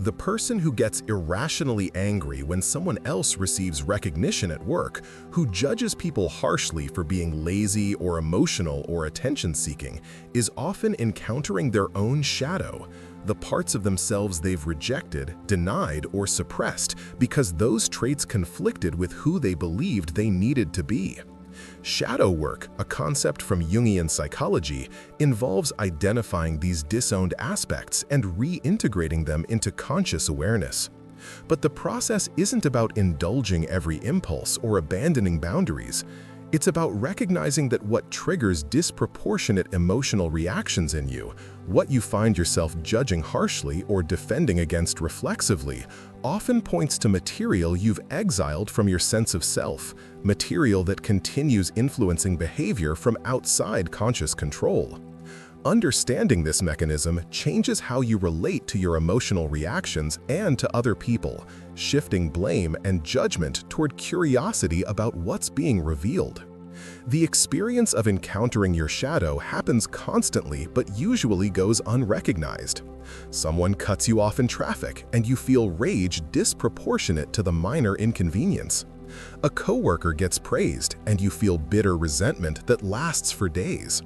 The person who gets irrationally angry when someone else receives recognition at work, who judges people harshly for being lazy or emotional or attention-seeking, is often encountering their own shadow, the parts of themselves they've rejected, denied, or suppressed because those traits conflicted with who they believed they needed to be. Shadow work, a concept from Jungian psychology, involves identifying these disowned aspects and reintegrating them into conscious awareness. But the process isn't about indulging every impulse or abandoning boundaries. It's about recognizing that what triggers disproportionate emotional reactions in you, what you find yourself judging harshly or defending against reflexively, often points to material you've exiled from your sense of self, material that continues influencing behavior from outside conscious control. Understanding this mechanism changes how you relate to your emotional reactions and to other people, shifting blame and judgment toward curiosity about what's being revealed. The experience of encountering your shadow happens constantly but usually goes unrecognized. Someone cuts you off in traffic and you feel rage disproportionate to the minor inconvenience. A coworker gets praised and you feel bitter resentment that lasts for days.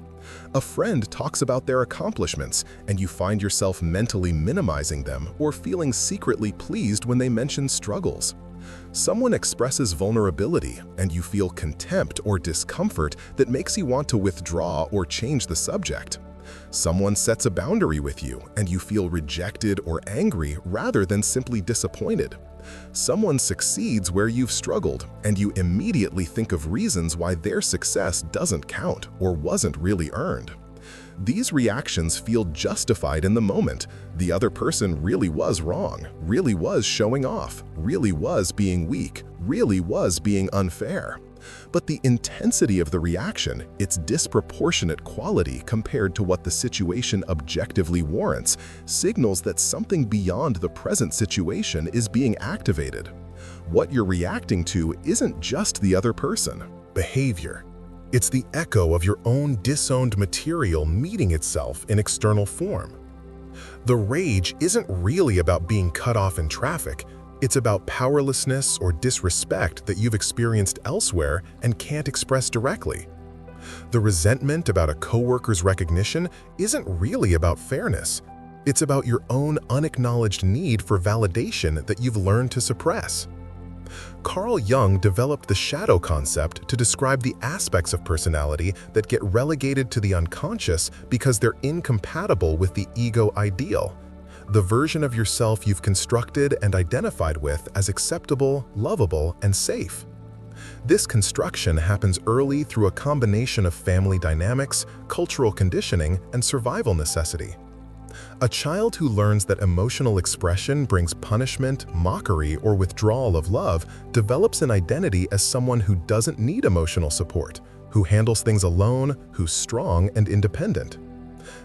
A friend talks about their accomplishments and you find yourself mentally minimizing them or feeling secretly pleased when they mention struggles. Someone expresses vulnerability and you feel contempt or discomfort that makes you want to withdraw or change the subject. Someone sets a boundary with you and you feel rejected or angry rather than simply disappointed. Someone succeeds where you've struggled and you immediately think of reasons why their success doesn't count or wasn't really earned. These reactions feel justified in the moment. The other person really was wrong, really was showing off, really was being weak, really was being unfair. But the intensity of the reaction, its disproportionate quality compared to what the situation objectively warrants, signals that something beyond the present situation is being activated. What you're reacting to isn't just the other person. Behavior. It's the echo of your own disowned material meeting itself in external form. The rage isn't really about being cut off in traffic. It's about powerlessness or disrespect that you've experienced elsewhere and can't express directly. The resentment about a coworker's recognition isn't really about fairness. It's about your own unacknowledged need for validation that you've learned to suppress. Carl Jung developed the shadow concept to describe the aspects of personality that get relegated to the unconscious because they're incompatible with the ego ideal, the version of yourself you've constructed and identified with as acceptable, lovable, and safe. This construction happens early through a combination of family dynamics, cultural conditioning, and survival necessity. A child who learns that emotional expression brings punishment, mockery, or withdrawal of love develops an identity as someone who doesn't need emotional support, who handles things alone, who's strong and independent.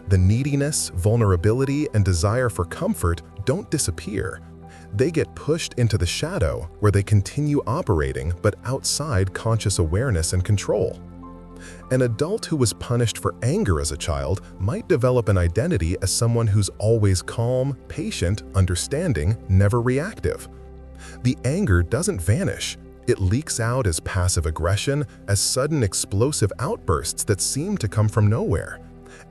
The neediness, vulnerability, and desire for comfort don't disappear. They get pushed into the shadow where they continue operating but outside conscious awareness and control. An adult who was punished for anger as a child might develop an identity as someone who's always calm, patient, understanding, never reactive. The anger doesn't vanish. It leaks out as passive aggression, as sudden explosive outbursts that seem to come from nowhere,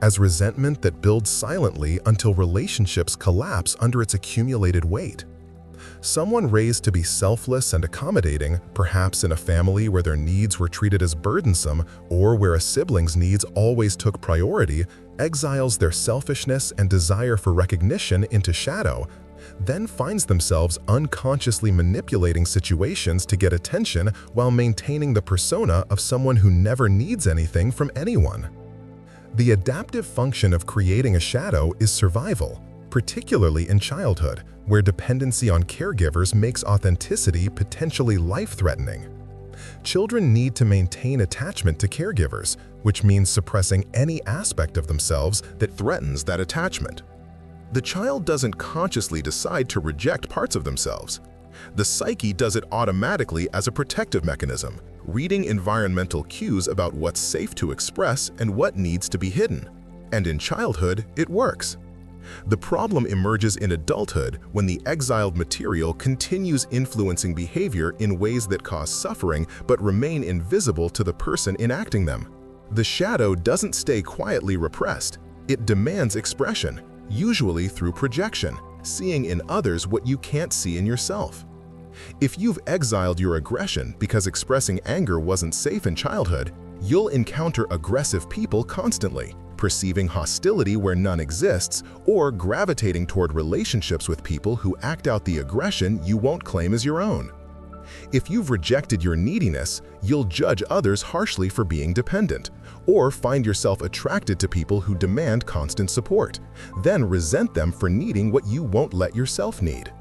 as resentment that builds silently until relationships collapse under its accumulated weight. Someone raised to be selfless and accommodating, perhaps in a family where their needs were treated as burdensome or where a sibling's needs always took priority, exiles their selfishness and desire for recognition into shadow, then finds themselves unconsciously manipulating situations to get attention while maintaining the persona of someone who never needs anything from anyone. The adaptive function of creating a shadow is survival, particularly in childhood, where dependency on caregivers makes authenticity potentially life-threatening. Children need to maintain attachment to caregivers, which means suppressing any aspect of themselves that threatens that attachment. The child doesn't consciously decide to reject parts of themselves. The psyche does it automatically as a protective mechanism, reading environmental cues about what's safe to express and what needs to be hidden. And in childhood, it works. The problem emerges in adulthood when the exiled material continues influencing behavior in ways that cause suffering but remain invisible to the person enacting them. The shadow doesn't stay quietly repressed. It demands expression, usually through projection, seeing in others what you can't see in yourself. If you've exiled your aggression because expressing anger wasn't safe in childhood, you'll encounter aggressive people constantly, perceiving hostility where none exists, or gravitating toward relationships with people who act out the aggression you won't claim as your own. If you've rejected your neediness, you'll judge others harshly for being dependent, or find yourself attracted to people who demand constant support, then resent them for needing what you won't let yourself need.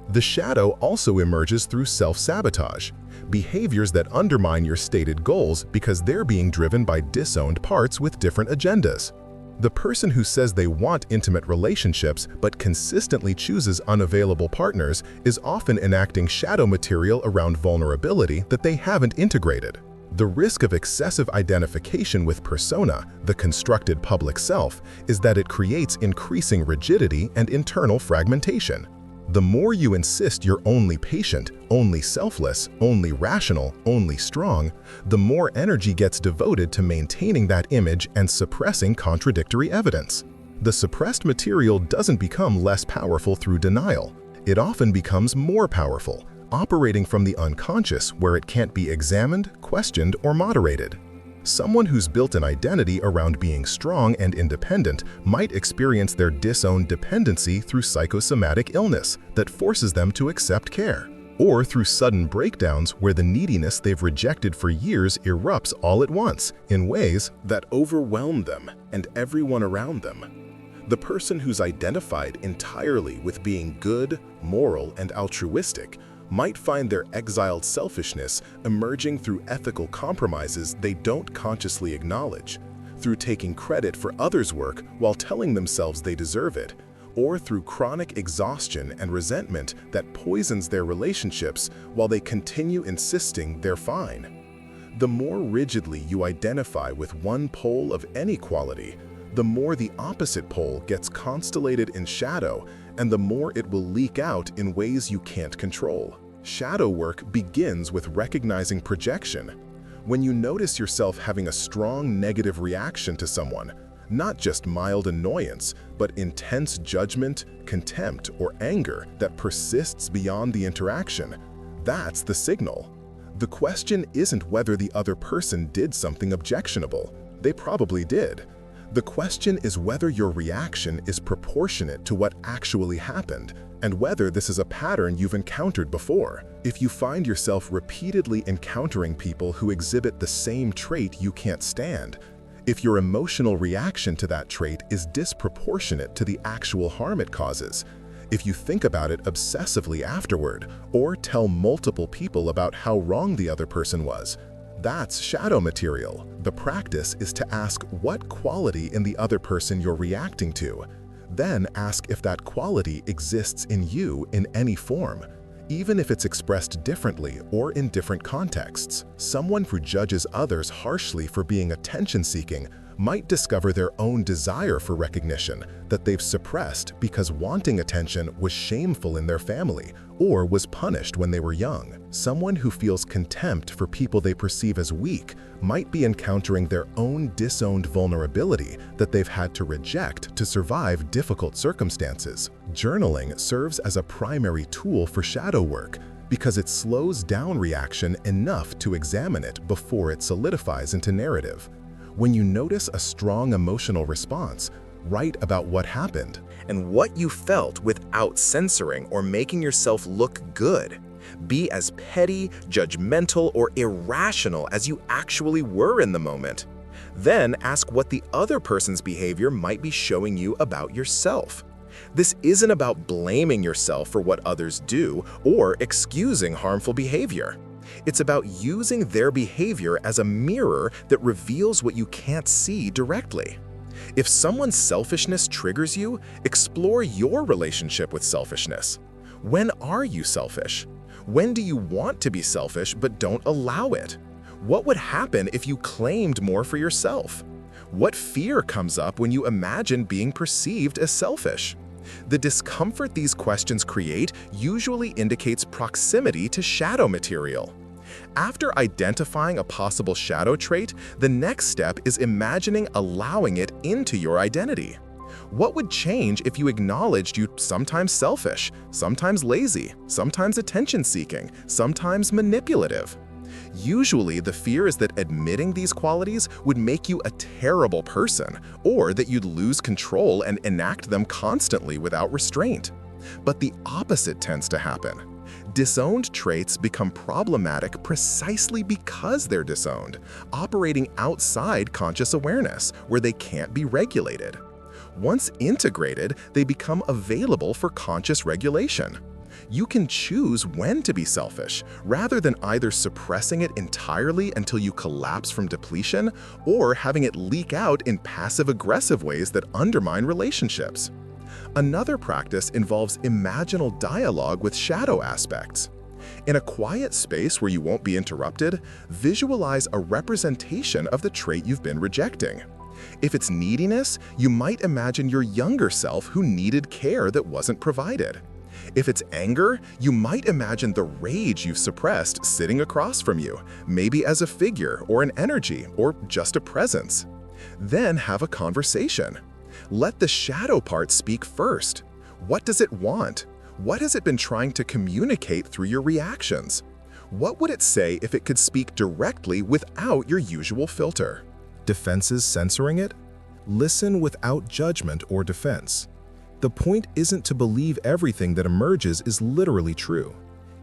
The shadow also emerges through self-sabotage, behaviors that undermine your stated goals because they're being driven by disowned parts with different agendas. The person who says they want intimate relationships but consistently chooses unavailable partners is often enacting shadow material around vulnerability that they haven't integrated. The risk of excessive identification with persona, the constructed public self, is that it creates increasing rigidity and internal fragmentation. The more you insist you're only patient, only selfless, only rational, only strong, the more energy gets devoted to maintaining that image and suppressing contradictory evidence. The suppressed material doesn't become less powerful through denial. It often becomes more powerful, operating from the unconscious where it can't be examined, questioned, or moderated. Someone who's built an identity around being strong and independent might experience their disowned dependency through psychosomatic illness that forces them to accept care, or through sudden breakdowns where the neediness they've rejected for years erupts all at once in ways that overwhelm them and everyone around them. The person who's identified entirely with being good, moral, and altruistic might find their exiled selfishness emerging through ethical compromises they don't consciously acknowledge, through taking credit for others' work while telling themselves they deserve it, or through chronic exhaustion and resentment that poisons their relationships while they continue insisting they're fine. The more rigidly you identify with one pole of any quality, the more the opposite pole gets constellated in shadow, and the more it will leak out in ways you can't control. Shadow work begins with recognizing projection. When you notice yourself having a strong negative reaction to someone, not just mild annoyance, but intense judgment, contempt, or anger that persists beyond the interaction, that's the signal. The question isn't whether the other person did something objectionable. They probably did. The question is whether your reaction is proportionate to what actually happened, and whether this is a pattern you've encountered before. If you find yourself repeatedly encountering people who exhibit the same trait you can't stand, if your emotional reaction to that trait is disproportionate to the actual harm it causes, if you think about it obsessively afterward, or tell multiple people about how wrong the other person was, that's shadow material. The practice is to ask what quality in the other person you're reacting to. Then ask if that quality exists in you in any form, even if it's expressed differently or in different contexts. Someone who judges others harshly for being attention-seeking might discover their own desire for recognition that they've suppressed because wanting attention was shameful in their family or was punished when they were young. Someone who feels contempt for people they perceive as weak might be encountering their own disowned vulnerability that they've had to reject to survive difficult circumstances. Journaling serves as a primary tool for shadow work because it slows down reaction enough to examine it before it solidifies into narrative. When you notice a strong emotional response, write about what happened and what you felt without censoring or making yourself look good. Be as petty, judgmental, or irrational as you actually were in the moment. Then ask what the other person's behavior might be showing you about yourself. This isn't about blaming yourself for what others do or excusing harmful behavior. It's about using their behavior as a mirror that reveals what you can't see directly. If someone's selfishness triggers you, explore your relationship with selfishness. When are you selfish? When do you want to be selfish but don't allow it? What would happen if you claimed more for yourself? What fear comes up when you imagine being perceived as selfish? The discomfort these questions create usually indicates proximity to shadow material. After identifying a possible shadow trait, the next step is imagining allowing it into your identity. What would change if you acknowledged you sometimes selfish, sometimes lazy, sometimes attention-seeking, sometimes manipulative? Usually, the fear is that admitting these qualities would make you a terrible person, or that you'd lose control and enact them constantly without restraint. But the opposite tends to happen. Disowned traits become problematic precisely because they're disowned, operating outside conscious awareness, where they can't be regulated. Once integrated, they become available for conscious regulation. You can choose when to be selfish, rather than either suppressing it entirely until you collapse from depletion or having it leak out in passive-aggressive ways that undermine relationships. Another practice involves imaginal dialogue with shadow aspects. In a quiet space where you won't be interrupted, visualize a representation of the trait you've been rejecting. If it's neediness, you might imagine your younger self who needed care that wasn't provided. If it's anger, you might imagine the rage you've suppressed sitting across from you, maybe as a figure or an energy or just a presence. Then have a conversation. Let the shadow part speak first. What does it want? What has it been trying to communicate through your reactions? What would it say if it could speak directly without your usual filter? Defenses censoring it? Listen without judgment or defense. The point isn't to believe everything that emerges is literally true.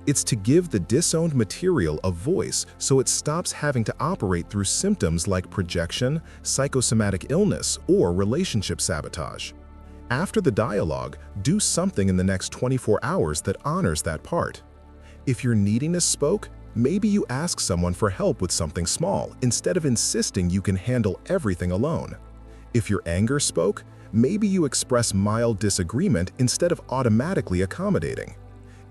It's to give the disowned material a voice so it stops having to operate through symptoms like projection, psychosomatic illness, or relationship sabotage. After the dialogue, do something in the next 24 hours that honors that part. If your neediness spoke, maybe you ask someone for help with something small instead of insisting you can handle everything alone. If your anger spoke, maybe you express mild disagreement instead of automatically accommodating.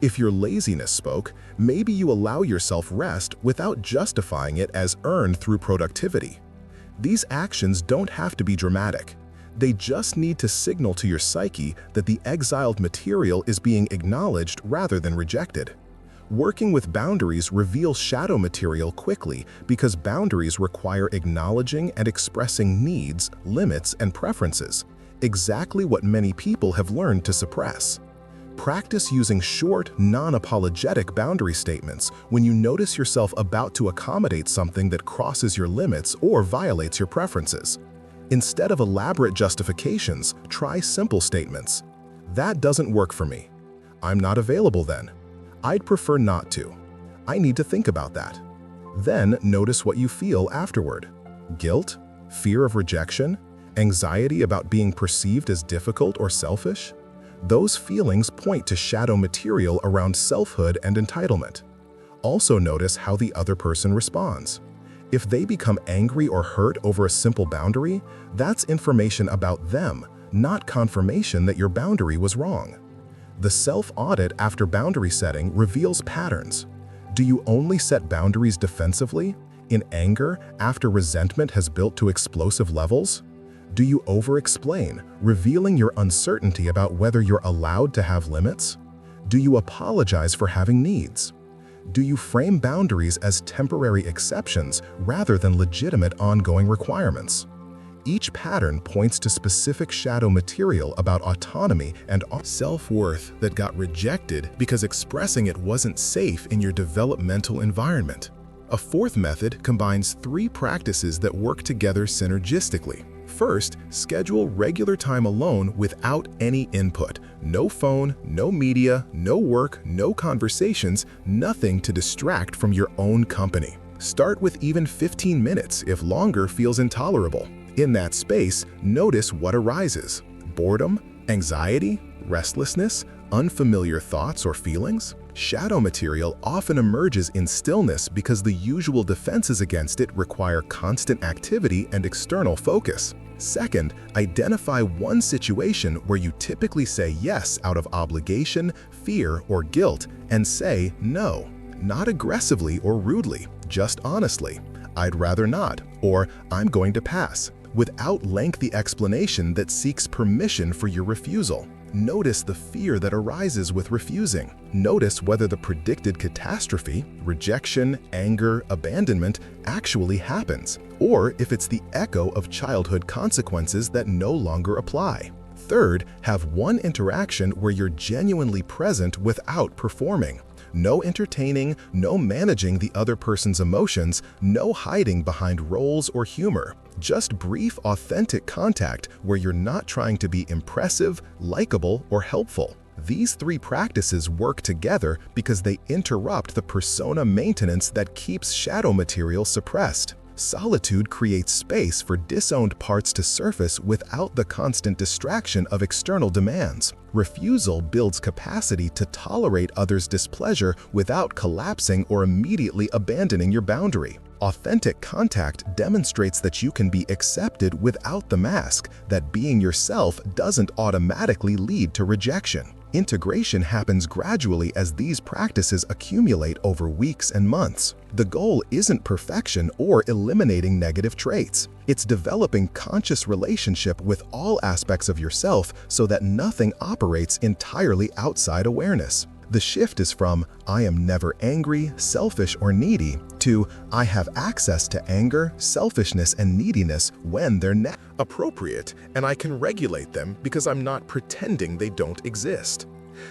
If your laziness spoke, maybe you allow yourself rest without justifying it as earned through productivity. These actions don't have to be dramatic. They just need to signal to your psyche that the exiled material is being acknowledged rather than rejected. Working with boundaries reveals shadow material quickly because boundaries require acknowledging and expressing needs, limits, and preferences, exactly what many people have learned to suppress. Practice using short, non-apologetic boundary statements when you notice yourself about to accommodate something that crosses your limits or violates your preferences. Instead of elaborate justifications, try simple statements. That doesn't work for me. I'm not available then. I'd prefer not to. I need to think about that. Then notice what you feel afterward. Guilt? Fear of rejection? Anxiety about being perceived as difficult or selfish? Those feelings point to shadow material around selfhood and entitlement. Also notice how the other person responds. If they become angry or hurt over a simple boundary, that's information about them, not confirmation that your boundary was wrong. The self-audit after boundary setting reveals patterns. Do you only set boundaries defensively, in anger, after resentment has built to explosive levels? Do you over-explain, revealing your uncertainty about whether you're allowed to have limits? Do you apologize for having needs? Do you frame boundaries as temporary exceptions rather than legitimate ongoing requirements? Each pattern points to specific shadow material about autonomy and self-worth that got rejected because expressing it wasn't safe in your developmental environment. A fourth method combines 3 practices that work together synergistically. First, schedule regular time alone without any input. No phone, no media, no work, no conversations, nothing to distract from your own company. Start with even 15 minutes if longer feels intolerable. In that space, notice what arises: boredom, anxiety, restlessness, unfamiliar thoughts or feelings. Shadow material often emerges in stillness because the usual defenses against it require constant activity and external focus. Second, identify one situation where you typically say yes out of obligation, fear, or guilt, and say no, not aggressively or rudely, just honestly. I'd rather not, or I'm going to pass. without lengthy explanation that seeks permission for your refusal. Notice the fear that arises with refusing. Notice whether the predicted catastrophe, rejection, anger, abandonment actually happens, or if it's the echo of childhood consequences that no longer apply. Third, have one interaction where you're genuinely present without performing. No entertaining, no managing the other person's emotions, no hiding behind roles or humor. Just brief, authentic contact where you're not trying to be impressive, likable, or helpful. These three practices work together because they interrupt the persona maintenance that keeps shadow material suppressed. Solitude creates space for disowned parts to surface without the constant distraction of external demands. Refusal builds capacity to tolerate others' displeasure without collapsing or immediately abandoning your boundary. Authentic contact demonstrates that you can be accepted without the mask, that being yourself doesn't automatically lead to rejection. Integration happens gradually as these practices accumulate over weeks and months. The goal isn't perfection or eliminating negative traits. It's developing conscious relationship with all aspects of yourself so that nothing operates entirely outside awareness. The shift is from "I am never angry, selfish, or needy" to "I have access to anger, selfishness, and neediness when they're appropriate, and I can regulate them because I'm not pretending they don't exist."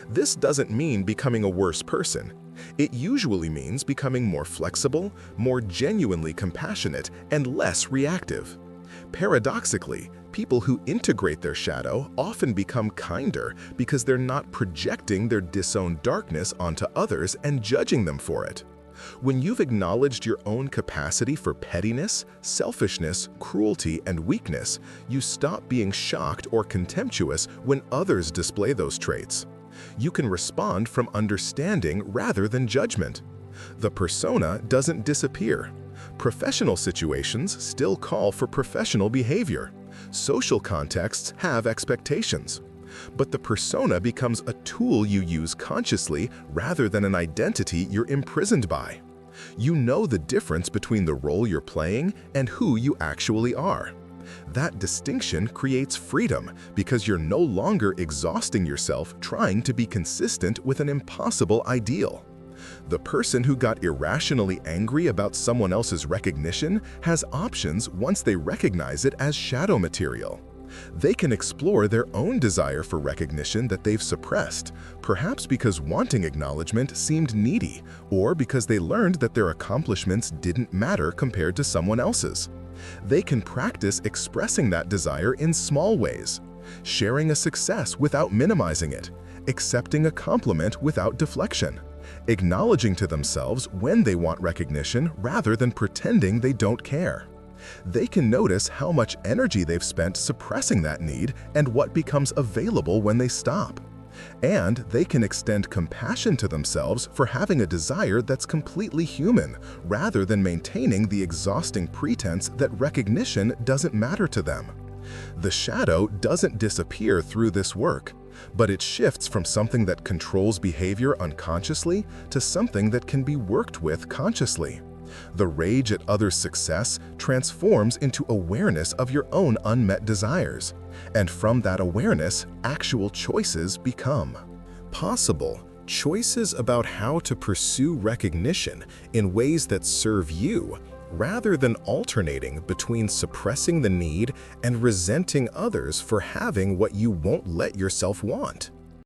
This doesn't mean becoming a worse person. It usually means becoming more flexible, more genuinely compassionate, and less reactive. Paradoxically, people who integrate their shadow often become kinder because they're not projecting their disowned darkness onto others and judging them for it. When you've acknowledged your own capacity for pettiness, selfishness, cruelty, and weakness, you stop being shocked or contemptuous when others display those traits. You can respond from understanding rather than judgment. The persona doesn't disappear. Professional situations still call for professional behavior. Social contexts have expectations. But the persona becomes a tool you use consciously rather than an identity you're imprisoned by. You know the difference between the role you're playing and who you actually are. That distinction creates freedom because you're no longer exhausting yourself trying to be consistent with an impossible ideal. The person who got irrationally angry about someone else's recognition has options once they recognize it as shadow material. They can explore their own desire for recognition that they've suppressed, perhaps because wanting acknowledgement seemed needy, or because they learned that their accomplishments didn't matter compared to someone else's. They can practice expressing that desire in small ways, sharing a success without minimizing it, accepting a compliment without deflection, acknowledging to themselves when they want recognition rather than pretending they don't care. They can notice how much energy they've spent suppressing that need and what becomes available when they stop. And they can extend compassion to themselves for having a desire that's completely human, rather than maintaining the exhausting pretense that recognition doesn't matter to them. The shadow doesn't disappear through this work, but it shifts from something that controls behavior unconsciously to something that can be worked with consciously. The rage at others' success transforms into awareness of your own unmet desires. And from that awareness, actual choices become possible. Choices about how to pursue recognition in ways that serve you, rather than alternating between suppressing the need and resenting others for having what you won't let yourself want.